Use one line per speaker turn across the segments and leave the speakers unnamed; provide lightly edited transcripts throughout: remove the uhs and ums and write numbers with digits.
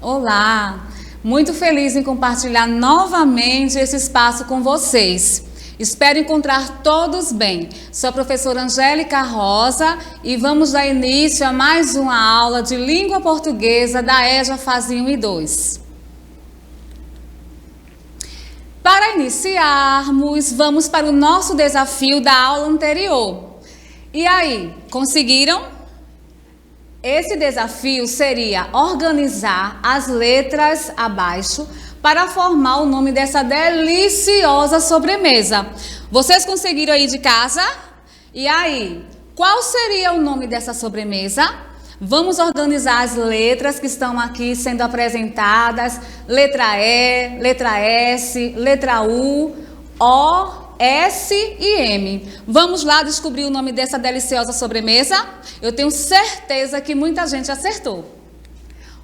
Olá! Muito feliz em compartilhar novamente esse espaço com vocês. Espero encontrar todos bem. Sou a professora Angélica Rosa e vamos dar início a mais uma aula de língua portuguesa da EJA Fase 1 e 2. Para iniciarmos, vamos para o nosso desafio da aula anterior. E aí, conseguiram? Esse desafio seria organizar as letras abaixo para formar o nome dessa deliciosa sobremesa. Vocês conseguiram aí de casa? E aí, qual seria o nome dessa sobremesa? Vamos organizar as letras que estão aqui sendo apresentadas. Letra E, letra S, letra U, O, S e M. Vamos lá descobrir o nome dessa deliciosa sobremesa? Eu tenho certeza que muita gente acertou.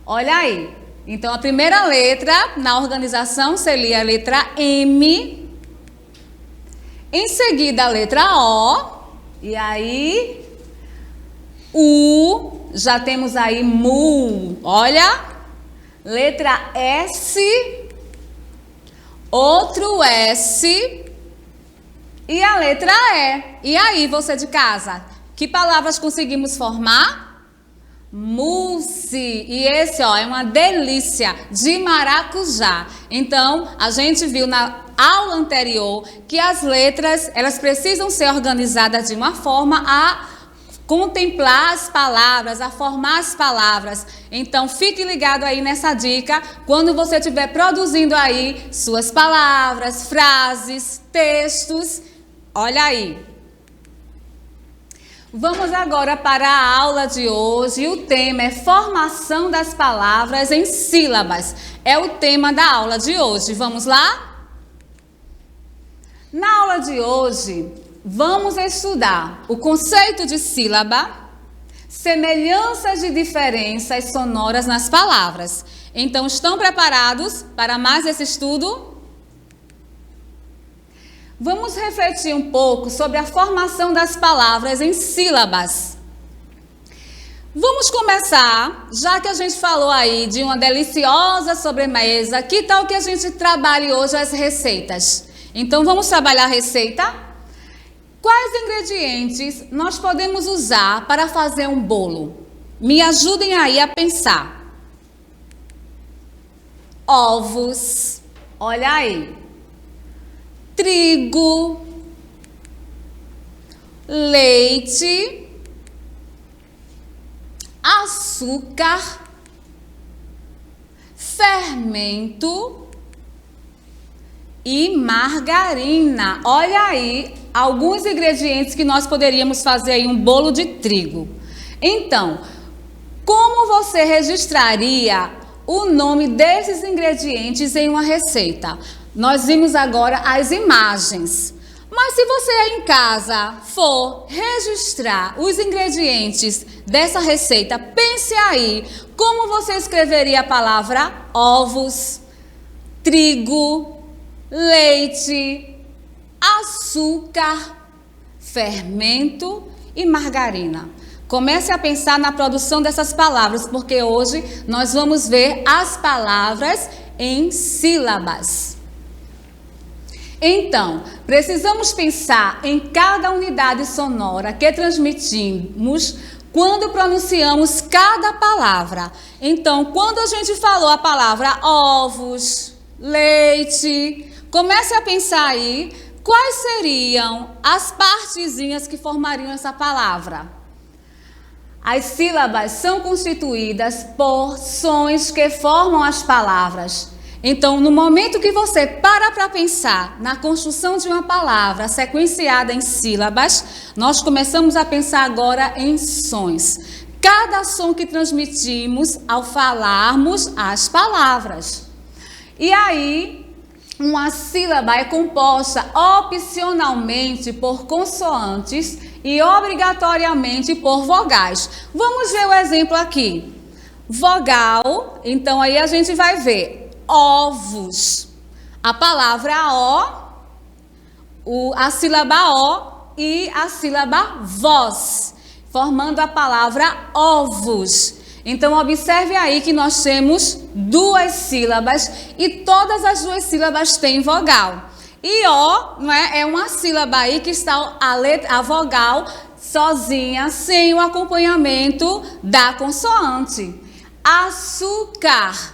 Olha aí. Então, a primeira letra na organização seria a letra M. Em seguida, a letra O. E aí, U. Já temos aí mu. Olha. Letra S. Outro S. E a letra E. E aí, você de casa? Que palavras conseguimos formar? Mousse. E esse, ó, é uma delícia de maracujá. Então, a gente viu na aula anterior que as letras, elas precisam ser organizadas de uma forma a contemplar as palavras, a formar as palavras. Então, fique ligado aí nessa dica quando você estiver produzindo aí suas palavras, frases, textos. Olha aí. Vamos agora para a aula de hoje. O tema é formação das palavras em sílabas. É o tema da aula de hoje. Vamos lá? Na aula de hoje, vamos estudar o conceito de sílaba, semelhanças e diferenças sonoras nas palavras. Então, estão preparados para mais esse estudo? Vamos refletir um pouco sobre a formação das palavras em sílabas. Vamos começar, já que a gente falou aí de uma deliciosa sobremesa, que tal que a gente trabalhe hoje as receitas? Então, vamos trabalhar a receita? Quais ingredientes nós podemos usar para fazer um bolo? Me ajudem aí a pensar. Ovos, olha aí. Trigo, leite, açúcar, fermento e margarina. Olha aí alguns ingredientes que nós poderíamos fazer aí um bolo de trigo. Então, como você registraria o nome desses ingredientes em uma receita? Nós vimos agora as imagens. Mas se você aí em casa for registrar os ingredientes dessa receita, pense aí como você escreveria a palavra ovos, trigo, leite, açúcar, fermento e margarina. Comece a pensar na produção dessas palavras, porque hoje nós vamos ver as palavras em sílabas. Então, precisamos pensar em cada unidade sonora que transmitimos quando pronunciamos cada palavra. Então, quando a gente falou a palavra ovos, leite, comece a pensar aí quais seriam as partezinhas que formariam essa palavra. As sílabas são constituídas por sons que formam as palavras. Então, no momento que você para pensar na construção de uma palavra sequenciada em sílabas, nós começamos a pensar agora em sons. Cada som que transmitimos ao falarmos as palavras. E aí, uma sílaba é composta opcionalmente por consoantes e obrigatoriamente por vogais. Vamos ver o exemplo aqui. Vogal, então aí a gente vai ver ovos. A palavra O, a sílaba O e a sílaba voz, formando a palavra ovos. Então, observe aí que nós temos duas sílabas e todas as duas sílabas têm vogal. E O, não é? É uma sílaba aí que está a vogal sozinha, sem o acompanhamento da consoante. Açúcar.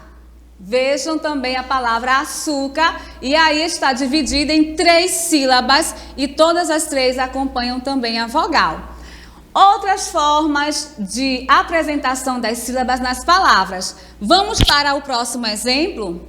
Vejam também a palavra açúcar, e aí está dividida em 3 sílabas e todas as 3 acompanham também a vogal. Outras formas de apresentação das sílabas nas palavras. Vamos para o próximo exemplo?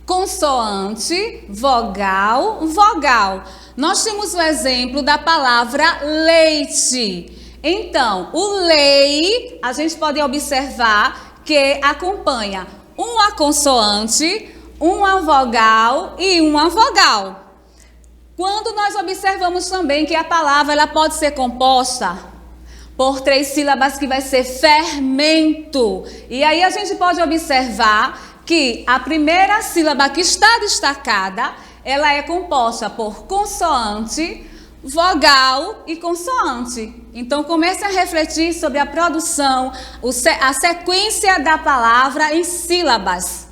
Consoante, vogal, vogal. Nós temos o exemplo da palavra leite. Então, o lei, a gente pode observar que acompanha uma consoante, uma vogal e uma vogal. Quando nós observamos também que a palavra ela pode ser composta por 3 sílabas, que vai ser fermento. E aí a gente pode observar que a primeira sílaba que está destacada, ela é composta por consoante, vogal e consoante. Então comece a refletir sobre a produção, a sequência da palavra em sílabas.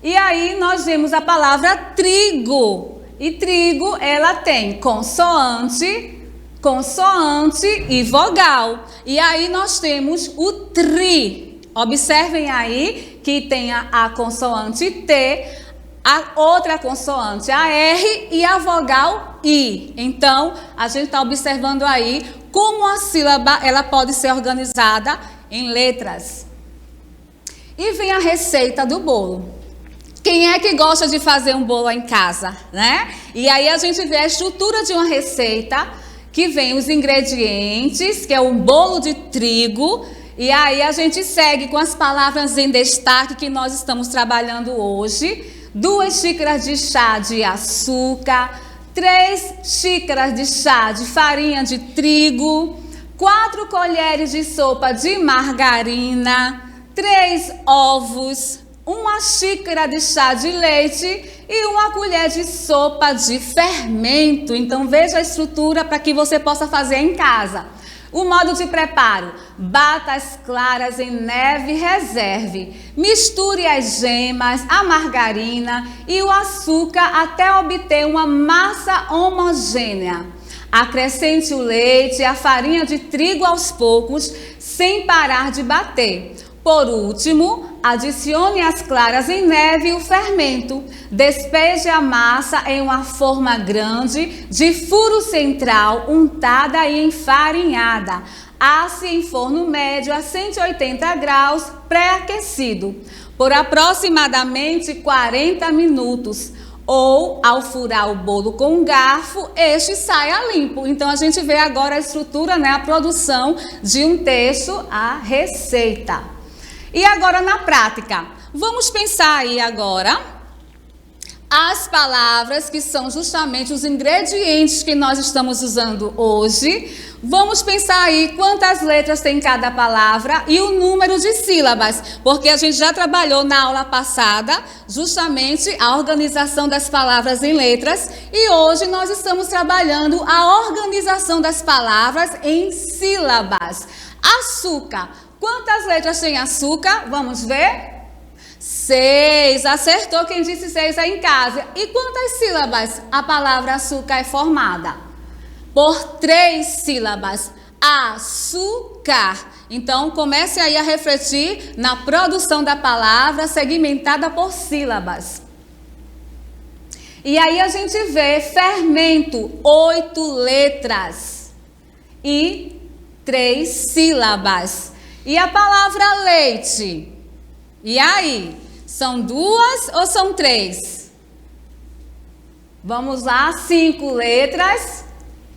E aí nós vemos a palavra trigo. E trigo, ela tem consoante, consoante e vogal. E aí nós temos o tri. Observem aí que tem a consoante T, a outra consoante a R e a vogal I. Então, a gente está observando aí como a sílaba ela pode ser organizada em letras. E vem a receita do bolo. Quem é que gosta de fazer um bolo em casa, né? E aí a gente vê a estrutura de uma receita, que vem os ingredientes, que é um bolo de trigo, e aí a gente segue com as palavras em destaque que nós estamos trabalhando hoje. 2 xícaras de chá de açúcar, 3 xícaras de chá de farinha de trigo, 4 colheres de sopa de margarina, 3 ovos, 1 xícara de chá de leite e 1 colher de sopa de fermento. Então veja a estrutura para que você possa fazer em casa. O modo de preparo: bata as claras em neve e reserve. Misture as gemas, a margarina e o açúcar até obter uma massa homogênea. Acrescente o leite e a farinha de trigo aos poucos, sem parar de bater. Por último, adicione as claras em neve e o fermento. Despeje a massa em uma forma grande, de furo central, untada e enfarinhada. Asse em forno médio a 180 graus, pré-aquecido, por aproximadamente 40 minutos. Ou, ao furar o bolo com um garfo, este saia limpo. Então, a gente vê agora a estrutura, né, a produção de um texto, a receita. E agora na prática, vamos pensar aí agora as palavras que são justamente os ingredientes que nós estamos usando hoje. Vamos pensar aí quantas letras tem cada palavra e o número de sílabas, porque a gente já trabalhou na aula passada justamente a organização das palavras em letras e hoje nós estamos trabalhando a organização das palavras em sílabas. Açúcar. Quantas letras tem açúcar? Vamos ver? 6. Acertou quem disse 6 aí em casa. E quantas sílabas a palavra açúcar é formada? Por 3 sílabas. Açúcar. Então, comece aí a refletir na produção da palavra segmentada por sílabas. E aí a gente vê fermento, 8 letras e 3 sílabas. E a palavra leite? E aí? São 2 ou são 3? Vamos lá, 5 letras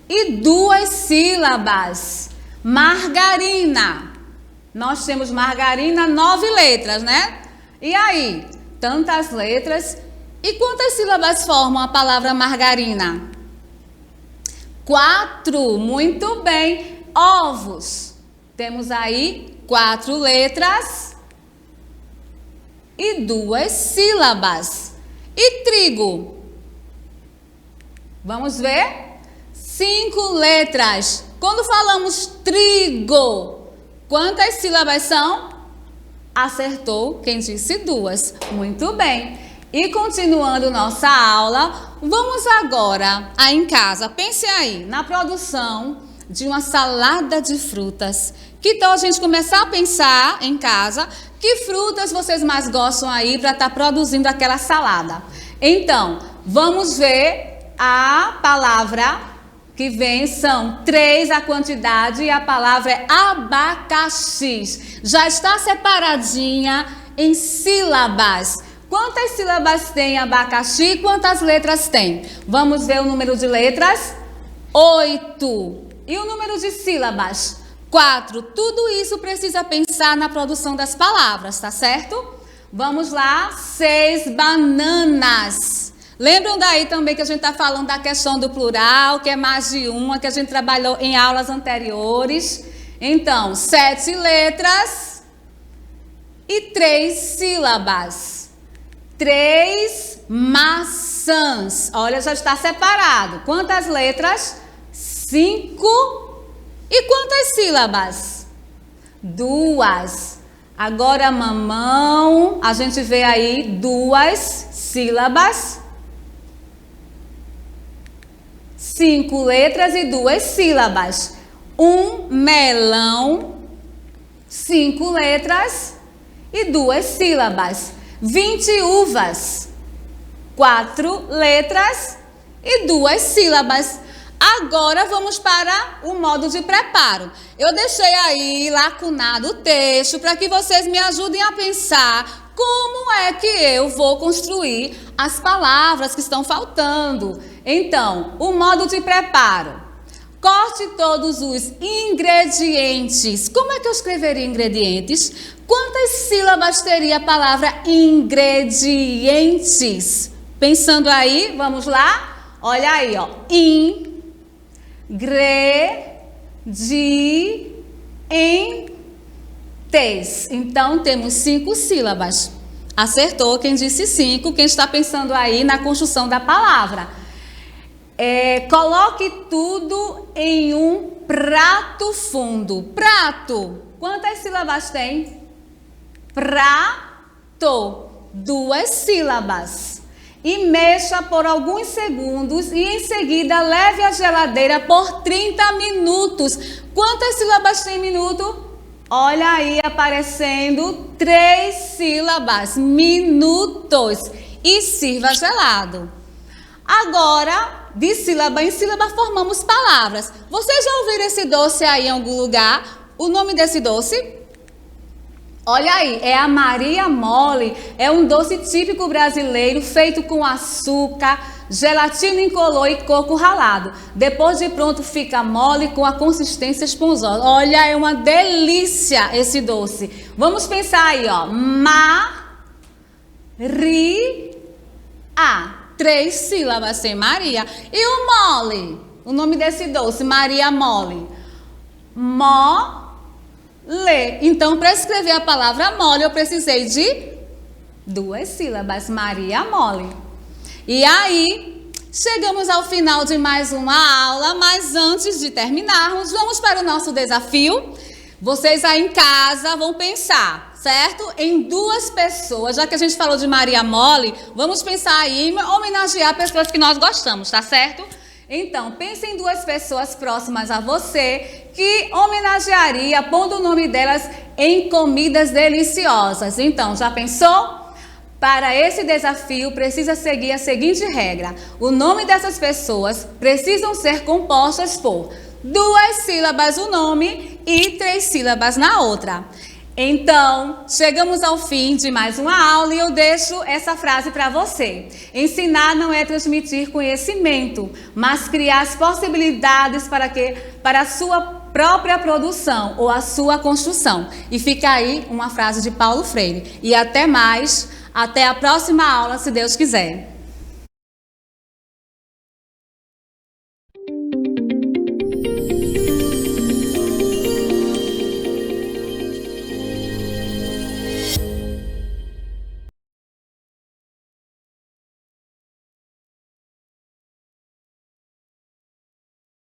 e 2 sílabas. Margarina. Nós temos margarina, 9 letras, né? E aí? Tantas letras. E quantas sílabas formam a palavra margarina? 4. Muito bem. Ovos. Temos aí 4 letras e 2 sílabas. E trigo? Vamos ver? 5 letras. Quando falamos trigo, quantas sílabas são? Acertou quem disse 2. Muito bem. E continuando nossa aula, vamos agora, aí em casa, pense aí na produção de uma salada de frutas. Que tal a gente começar a pensar em casa que frutas vocês mais gostam aí para estar produzindo aquela salada? Então, vamos ver a palavra que vem, são 3 a quantidade e a palavra é abacaxi. Já está separadinha em sílabas. Quantas sílabas tem abacaxi? Quantas letras tem? Vamos ver o número de letras? 8. E o número de sílabas? 4. Tudo isso precisa pensar na produção das palavras, tá certo? Vamos lá. 6 bananas. Lembram daí também que a gente está falando da questão do plural, que é mais de uma, que a gente trabalhou em aulas anteriores. Então, 7 letras e 3 sílabas. 3 maçãs. Olha, já está separado. Quantas letras? 5. E quantas sílabas? 2. Agora, mamão. A gente vê aí 2 sílabas. 5 letras e 2 sílabas. 1 melão. 5 letras e 2 sílabas. 20 uvas, 4 letras e 2 sílabas. Agora vamos para o modo de preparo. Eu deixei aí lacunado o texto para que vocês me ajudem a pensar como é que eu vou construir as palavras que estão faltando. Então, o modo de preparo. Corte todos os ingredientes. Como é que eu escreveria ingredientes? Quantas sílabas teria a palavra ingredientes? Pensando aí, vamos lá? Olha aí, ó. Ingredientes. Então, temos 5 sílabas. Acertou quem disse 5, quem está pensando aí na construção da palavra. Coloque tudo em um prato fundo. Prato. Quantas sílabas tem? Prato. 2 sílabas. E mexa por alguns segundos e em seguida leve à geladeira por 30 minutos. Quantas sílabas tem minuto? Olha aí aparecendo 3 sílabas. Minutos. E sirva gelado. Agora, de sílaba em sílaba, formamos palavras. Vocês já ouviram esse doce aí em algum lugar? O nome desse doce? Olha aí, é a Maria Mole. É um doce típico brasileiro feito com açúcar, gelatina incolor e coco ralado. Depois de pronto, fica mole com a consistência esponjosa. Olha, é uma delícia esse doce. Vamos pensar aí, ó. Maria. 3 sílabas sem Maria. E o mole? O nome desse doce, Maria Mole. Mole. Então, para escrever a palavra mole, eu precisei de 2 sílabas. Maria Mole. E aí, chegamos ao final de mais uma aula, mas antes de terminarmos, vamos para o nosso desafio. Vocês aí em casa vão pensar, certo? Em 2 pessoas, já que a gente falou de Maria Mole, vamos pensar aí em homenagear pessoas que nós gostamos, tá certo? Então, pense em 2 pessoas próximas a você que homenagearia pondo o nome delas em comidas deliciosas. Então, já pensou? Para esse desafio, precisa seguir a seguinte regra. O nome dessas pessoas precisam ser compostas por 2 sílabas o nome e 3 sílabas na outra. Então, chegamos ao fim de mais uma aula e eu deixo essa frase para você. Ensinar não é transmitir conhecimento, mas criar as possibilidades para a sua própria produção ou a sua construção. E fica aí uma frase de Paulo Freire. E até mais, até a próxima aula, se Deus quiser.